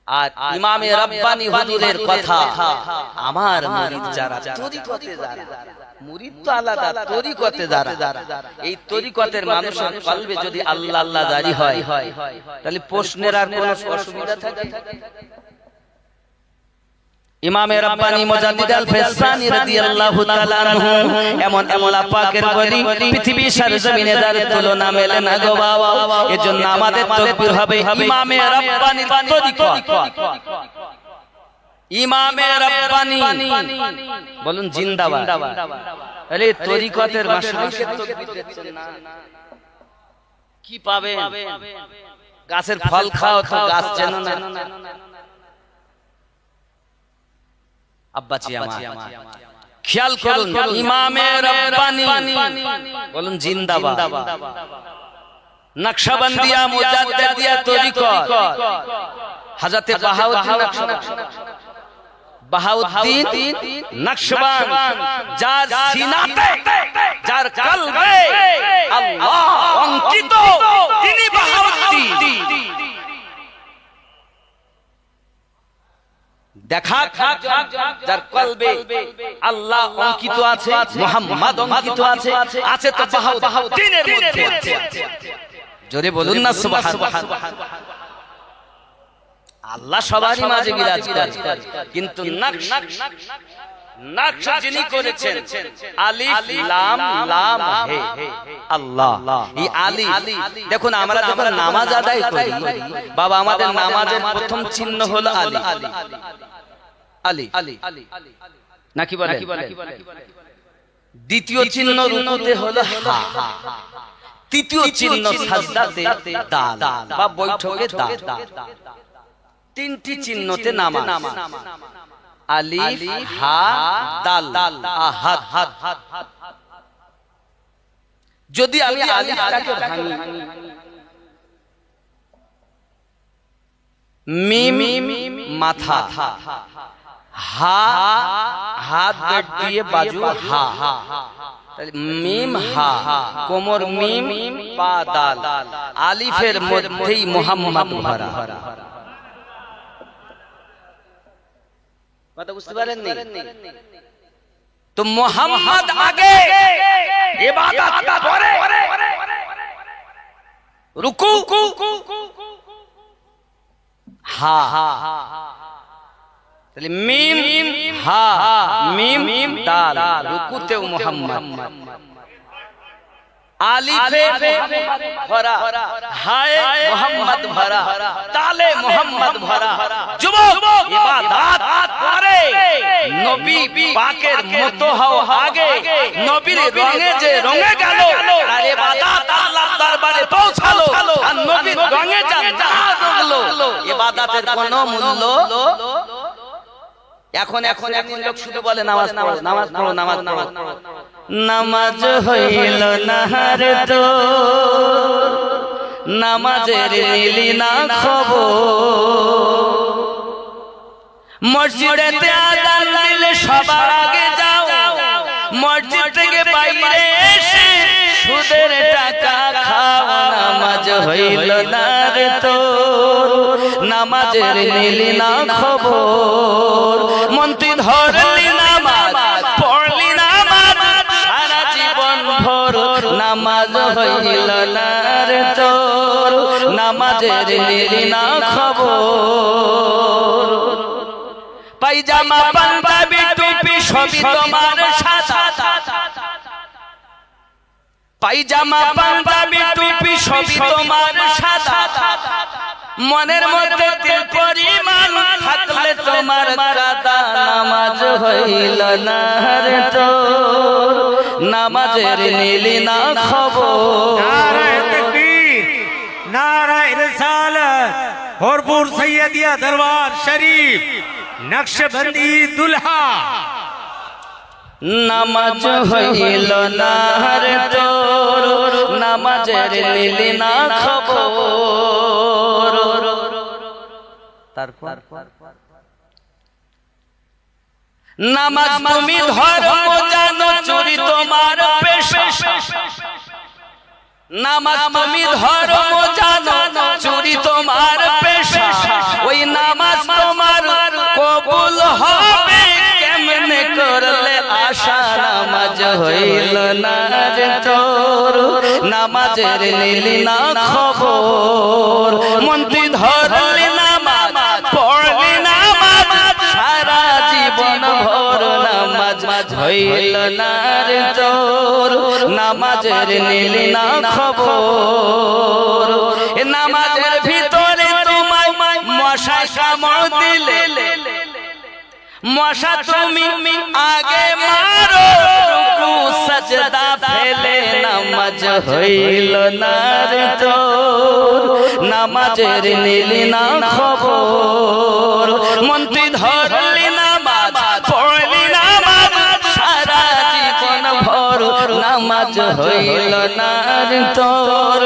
আর ইমামে রব্বানি হুজুরের কথা, আমার মুরিদ যারা তরিকতে যারা, মুরিদ তো আলাদা, তরিকতে যারা, এই তরিকতের মানুষের কলবে যদি আল্লাহ আল্লাহ জারি হয়, তাহলে প্রশ্নের আর কোনো অসুবিধা থাকে? ইমামে রব্বানি মুজাদ্দিদ আল-ফেসানি রাদিয়াল্লাহু তাআলা আনহু এমন আল্লাহ পাকের ওলি, পৃথিবীর সরজমিনে যার তুলনা মেলে না গো বাবা। এজন্য আমাদের তাকবীর হবে ইমামে রব্বানির তরিকত। ইমামে রব্বানি বলুন জিন্দাবাদ। আরে তরিকতের মাশাইখের তাকবীর দিচ্ছেন না, কি পাবেন? গাছের ফল খাও তো গাছ চেনো না। আব্বাজি আমার খেয়াল করুন, ইমামে রব্বানি বলুন জিন্দাবাদ। নকশবন্দিয়া মুজাদ্দিদিয়া তরিকত হযরত বাহাউদ্দিন নকশবন্দ, যার সিনাতে যার কলবে আল্লাহ অঙ্কিত, তিনি বাহাউদ্দিন। দেখা যার কলবে আল্লাহ অঙ্কিত আছে, মুহাম্মদ অঙ্কিত আছে, আছে তো বাহাউদ্দিনের মধ্যে। জোরে বলুন না সুবহানাল্লাহ। আল্লাহ সবারই মাঝে বিরাজ করে, কিন্তু নকশ যিনি করেছেন আলিফ লাম লাম হে আল্লাহ, এই আলিফ। দেখুন আমরা যখন নামাজ আদায় করি বাবা, আমাদের নামাজের প্রথম চিহ্ন হলো আলিফ, আলিফ নাকি বলে, দ্বিতীয় চিহ্ন রুকুতে হলো হা, তৃতীয় চিহ্ন সাজদাতে দাল বা বৈঠকে দাল। তিনটি চিহ্নতে নামাজ, আলিফ হা দাল আহাদ। যদি আমি আলিফটাকে ভাঙি, মিম মাথা, হা হাত বেট দিয়ে বাজু হা, মিম হা কোমর মিম পা দাল, আলিফের মধ্যেই মুহাম্মদ ভরা। কথা বুঝতে পারেননি? তো মুহাম্মদ আগে, ইবাদত পরে, রুকু হা, তাহলে মিম হা মিম দাল, রুকুতেও মুহাম্মদ। আলিফে ভরা, হায়ে মোহাম্মদ ভরা, তালে মোহাম্মদ ভরা। যুবক ইবাদত করে, নবী পাকের মতো হও আগে, নবীর রঙে যে রঙে গেল আর ইবাদত আল্লাহর দরবারে পৌঁছালো, আর নবীর রঙে যা রঙলো, ইবাদতের কোনো মূল্য। এখন লোক শুধু বলে নামাজ পড়ো, নামাজ পড়ো, নামাজ পড়ো। নামাজ হইল না রে তো, নামাজের নিলি না খবর। মসজিদেতে আযান দিলে সবার আগে যাও, মসজিদ থেকে বাইরে এসে সুদের টাকা খাও। নামাজ হইল না রে তো, নামাজের নিলি না খবর। মন্ত্রী ধরলি নামাজ, পড়লি নামাজ সারা জীবন ভর। নামাজ হইল না রে তোর, নামাজের নিলি না খবর। পায়জামা পাঞ্জাবি টুপি সবই তোমার সাদা, পায়জামা পাঞ্জাবি টুপি সবই তোমার সাদা। মনের মধ্যে তিল পরিমাণ থাকলে তোমার কাদা। নামাজ হইল না রে তোর, নামাজের নিলি না খবর। নারায়ে তাকবীর, নারায়ে রিসালাত। হরপুর সৈয়দিয়া দরবার শরীফ, নকশবন্দি দুলহা। নামাজ হইল না রে তোর, নামাজের নিলি না খবর। তারপর নামাজ তুমি ধর্ম জানো, চুরি তোমার পেশা। নামাজ তুমি ধর্ম জানো, চুরি তোমার পেশা। ওই নামাজ তোমার কবুল হবে কেমনে করলে আশা। নামাজ হইল না রে তোর, নামাজের নিলি না খবর। মন্ত্রী ধরলি নামাজ, পড়লি নামাজ সারা জীবন ভর। নামাজ হইল না রে তোর, নামাজের নিলি না খবর। নামাজের ভিতরে তোমায় মশায় কামড় দিলে, মশা তুমি আগে মারো, রুকু সাজদা ফেলে। নামাজ হইল না রে তোর, নামাজের নিলি না খবর। মন্ত্রী ধরলি নামাজ, পড়লি নামাজ সারা জীবন ভর। নামাজ হইল না রে তোর,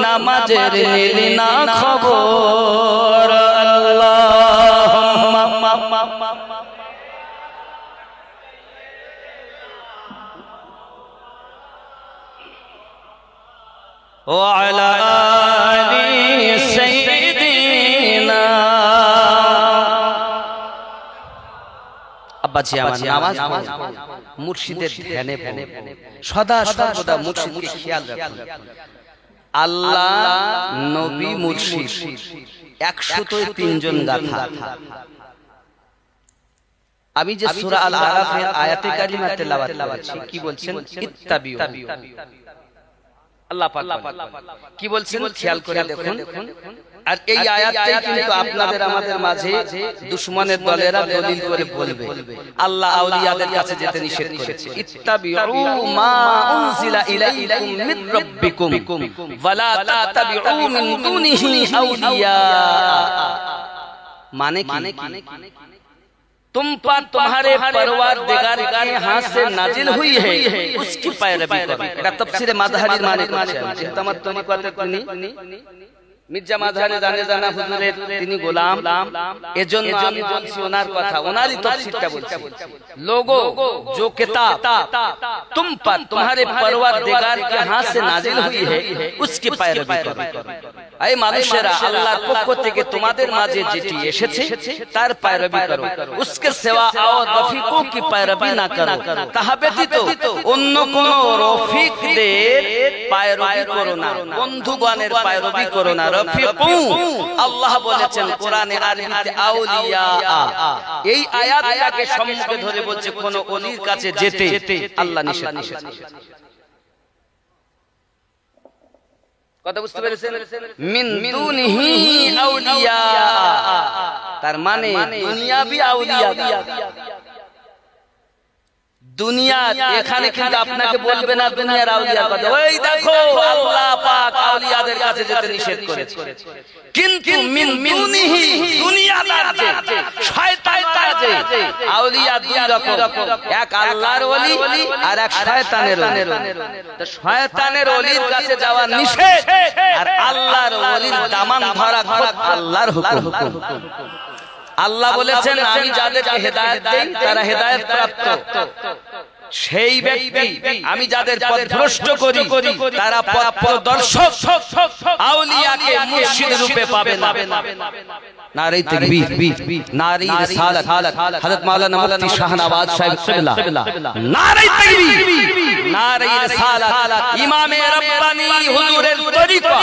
নামাজের নিলি না খবর। আল্লাহুম্মা وعلى آل سيدنا। আব্বাজি আমার নামাজ মুর্শিদের ধ্যানে সদা সর্বদা মুর্শিদকে খেয়াল রাখুন। আল্লাহ, নবী, মুর্শিদ 103 জন গাথা। আমি যে সূরা আল আরাফের আয়াতে কারিমা তেলাওয়াত করেছি, কি বলছেন? ইত্তাবিউ। আল্লাহ পাক কি বলছেন খেয়াল করে দেখুন। আর এই আয়াতটাই কিন্তু আপনাদের আমাদের মাঝে দুশমনের দলেরা দলিল করে বলবে। আল্লাহ আউলিয়াদের কাছে যেতে নিষেধ করেছে। ইত্তাবিউ মা উনজিলা ইলাইকুম মির রাব্বিকুম ওয়ালা তাতাবিউ মিন দুনিহি আউলিয়া। মানে কি? तुम पर तुम्हारे परवरदिगार के हाथ से नाजिल हुई है, उसकी पैरवी करो। এটা তাফসীরে মাযহারির মানে করছে। ইহতামাত তরিকাতে তিনি মির্জা মাযহারি জানা হুজুরের তিনি গোলাম, এজন্য আমি বলছি ওনার কথা, ওনারই তাফসীরটা বলছি। लोगों जो किताब तुम पर तुम्हारे परवरदिगार के हाथ से नाजिल हुई है, उसकी पैरवी करो। এই মানুষেরা আল্লাহর পক্ষ থেকে তোমাদের মাঝে যেটি এসেছে তার पैरवी करो। उसके सिवा और रफीकों की पैरवी ना करो। তাহা ব্যতীত অন্য কোন রফিকদের पैरवी করো না, বন্ধুগণের पैरवी করো না। রফিকু আল্লাহ বলেছেন কোরআনে আরবিতে আউলিয়া। এই আয়াতটাকে সম্মুখে ধরে বলছে কোন ওলির কাছে যেতে আল্লাহ নিষেধ করেছেন। কথা বুঝতে পেরেছেন? মিন দুনিহি আউলিয়া, তার মানে দুনিয়াবি আউলিয়া। দুনিয়া এখানে কিন্তু আপনাকে বলবে না দুনিয়ার আউলিয়ার কথা, ওই দেখো আল্লাহ পাক আউলিয়াদের কাছে যেতে নিষেধ করেছে। কিন্তু মিন দুনিহি, দুনিয়াদার যে শয়তান যে আউলিয়া দুই রকম, এক আল্লাহর ওলি আর এক শয়তানের ওলি। তো শয়তানের ওলির কাছে যাওয়া নিষেধ, আর আল্লাহর ওলির দামান ধরা আল্লাহর হুকুম। আল্লাহ বলেছেন আমি যাদেরকে হেদায়েত দেই তারা হেদায়েত প্রাপ্ত, সেই ব্যক্তি আমি যাদের পথভ্রষ্ট করি তারা পথ প্রদর্শক আউলিয়াকে মুর্শিদ রূপে পাবে না। নারে তাকবীর, নারে রিসালাত, হযরত মাওলানা মুফতি শাহনওয়াজ সাহেব কিবলা, নারে তাকবীর, নারে রিসালাত, ইমামে রব্বানি হুজুরের তরিকা,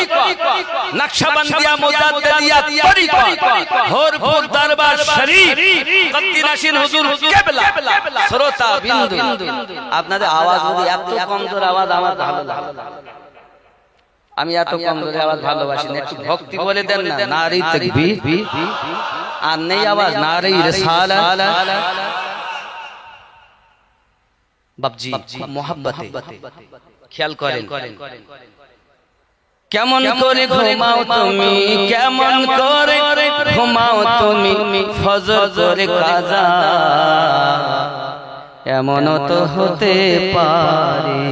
নকশবন্দিয়া মুজাদ্দিদিয়া তরিকা, হরপুর দরবার শরীফ কদ্দিনাশিন হুজুর কিবলা। শ্রোতা বিন্দু, আপনাদের আওয়াজ যদি এত কমজোর আওয়াজ আমার ভালো লাগে, আমি এত কমজোর আওয়াজ ভালোবাসি না, একটু ভক্তি বলে দেন না। নারে তাকবীর, আর নেই আওয়াজ নারে রিসালাত। বাপজি মোহাব্বতে খেয়াল করেন, কেমন করে ঘুমাও তুমি, কেমন করে ঘুমাও তুমি, ফজর করে কাজা এমন তো হতে পারে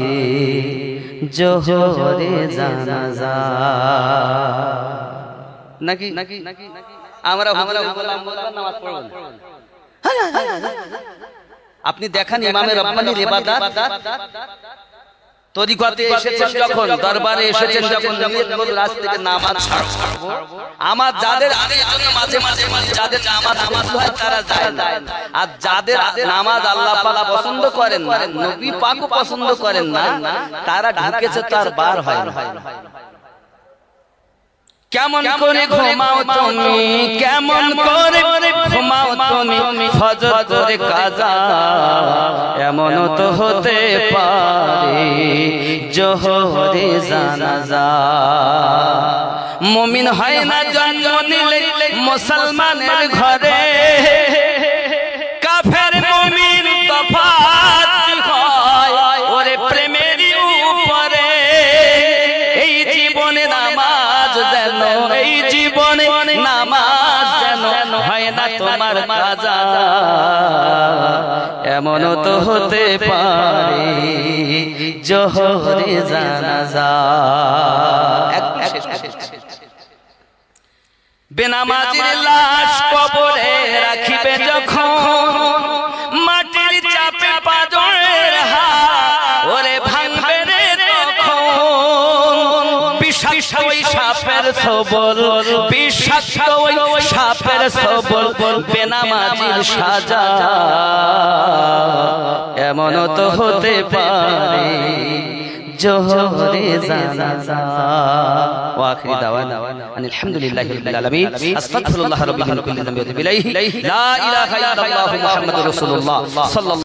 জোহরে জানাজা। নাকি আমরা নামাজ পড়ব, আপনি দেখান ইমামে রব্বানির ইবাদত তরিকাতে এসেছেন, যখন দরবারে এসেছেন, যখন নিয়ত করে রাত থেকে নামাজ ছাড়ব, আমার যাদের মাঝে মাঝে যাদের নামাজ হয় তারা যায় না, আর যাদের নামাজ আল্লাহ পাক পছন্দ করেন না, নবী পাকও পছন্দ করেন না, তারা ঢুকেছে তার বার হয় না। কেমন করে ঘুমাও তুমি, কেমন করে ঘুমাও তুমি, ফজর করে কাজা এমন তো হতে পারে জোহরে জানাজা। মুমিন হয় না জন্ম নিলে মুসলমানের ঘরে, কাফের মুমিন তফাৎ হয় ওরে প্রেমের উপরে। এই জীবনে নামাজ যেন, এই জীবনে নামাজ যেন হয় না তোমার কাজা এমন তো হতে পারে জোহরে জানাজা। বেনামাজির লাশ কবরে রাখিবে যখন, মাটির চাপে পাজরের হাড় ওরে ভাঙবে রে তখন। বিষাক্ত ওই সাপের সবল, বিষাক্ত ওই সাপের সবল, বেনামাজির সাজা এমন তো হতে পারে জোহরে জানাজা। ওয়াখির দাওয়ানা আলহামদুলিল্লাহি রাব্বিল আলামিন। আস্তাগফিরুল্লাহ রাব্বি মিন কুল্লি যামবি ওয়া আতুবু ইলাইহি। লা ইলাহা ইল্লাল্লাহু মুহাম্মাদুর রাসূলুল্লাহ সাল্লাল্লাহু